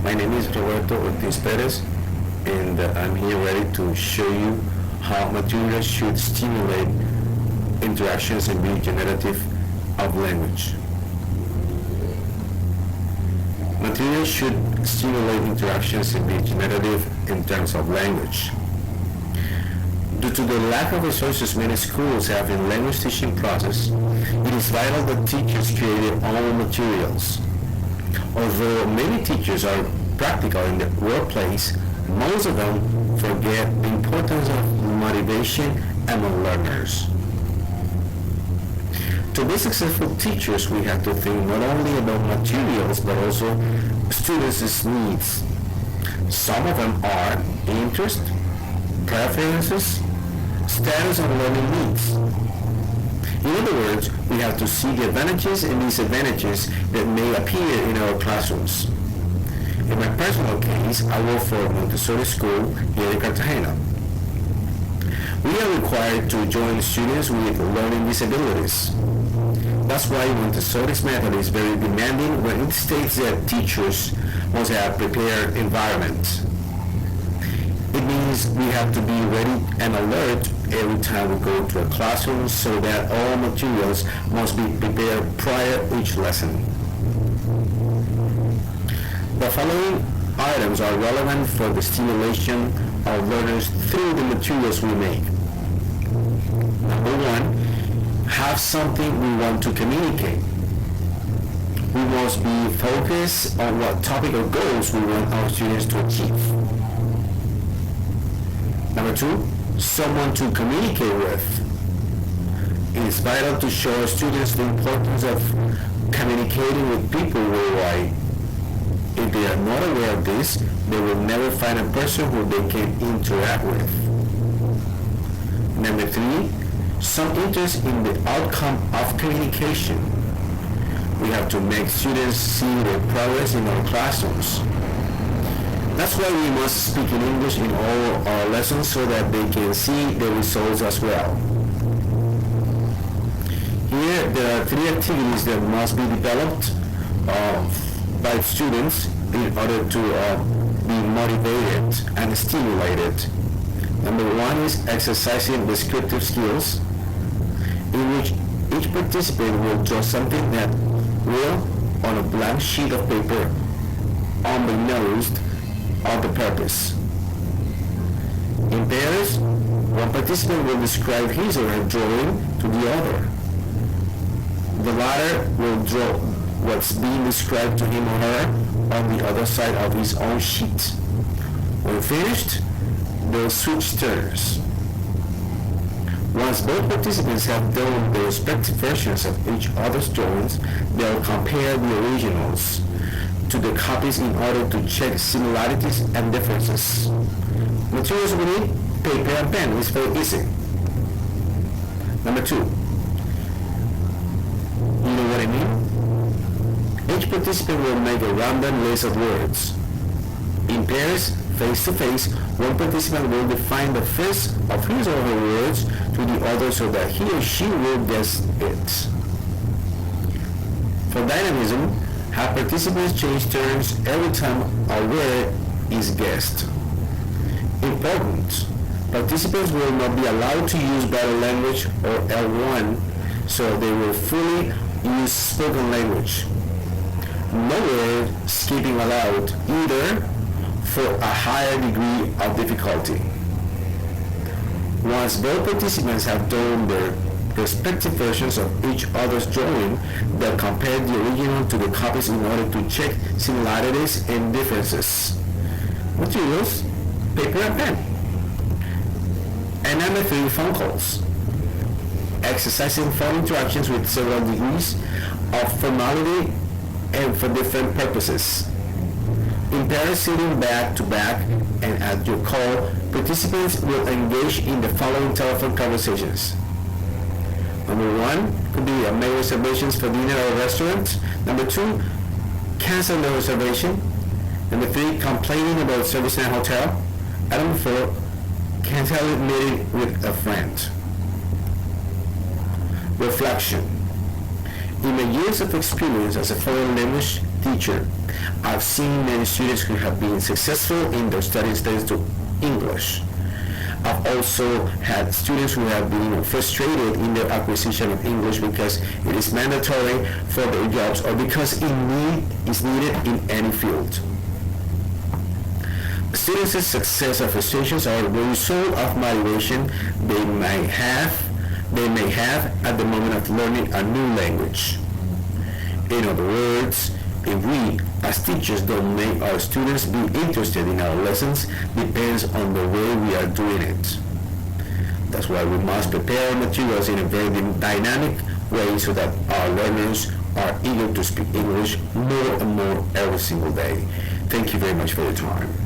My name is Roberto Ortiz Perez, and I'm here ready to show you how materials should stimulate interactions and be generative of language. Materials should stimulate interactions and be generative in terms of language. Due to the lack of resources many schools have in language teaching process, it is vital that teachers create their own materials. Although many teachers are practical in the workplace, most of them forget the importance of motivation among learners. To be successful teachers, we have to think not only about materials but also students' needs. Some of them are interest, preferences, status, and learning needs. In other words, we have to see the advantages and disadvantages that may appear in our classrooms. In my personal case, I work for Montessori School here in Cartagena. We are required to join students with learning disabilities. That's why Montessori's method is very demanding when it states that teachers must have prepared environment. It means we have to be ready and alert every time we go to a classroom so that all materials must be prepared prior each lesson. The following items are relevant for the stimulation of learners through the materials we make. Number one, have something we want to communicate. We must be focused on what topic or goals we want our students to achieve. Number two, someone to communicate with. It is vital to show our students the importance of communicating with people worldwide. If they are not aware of this, they will never find a person who they can interact with. Number three, some interest in the outcome of communication. We have to make students see their progress in our classrooms. That's why we must speak in English in all our lessons so that they can see the results as well. Here, there are three activities that must be developed by students in order to be motivated and stimulated. Number one is exercising descriptive skills, in which each participant will draw something that will, on a blank sheet of paper, unbeknownst of the purpose. In pairs, one participant will describe his or her drawing to the other. The latter will draw what's being described to him or her on the other side of his own sheet. When finished, they'll switch turns. Once both participants have drawn the respective versions of each other's drawings, they'll compare the originals to the copies in order to check similarities and differences. Materials we need, paper and pen. It's very easy. Number two, you know what I mean? Each participant will make a random list of words. In pairs, face to face, one participant will define the first of his or her words to the other so that he or she will guess it. For dynamism, have participants change turns every time a word is guessed. Important, participants will not be allowed to use body language or L1, so they will fully use spoken language. No word skipping allowed either for a higher degree of difficulty. Once both participants have drawn their respective versions of each other's drawing, they'll compare the original to the copies in order to check similarities and differences. Materials, paper and pen. And number three, phone calls. Exercising phone interactions with several degrees of formality and for different purposes. In pairs sitting back to back and at your call, participants will engage in the following telephone conversations. Number one could be make reservations for dinner at a restaurant. Number two, cancel the reservation. Number three, complaining about service in a hotel. And number four, cancel a meeting with a friend. Reflection. In my years of experience as a foreign language teacher. I've seen many students who have been successful in their studies related to English. I've also had students who have been frustrated in their acquisition of English because it is mandatory for their jobs or because it is needed in any field. Students' success or frustrations are the result of motivation they may have at the moment of learning a new language. In other words, if we as teachers don't make our students be interested in our lessons, depends on the way we are doing it. That's why we must prepare our materials in a very dynamic way so that our learners are eager to speak English more and more every single day. Thank you very much for your time.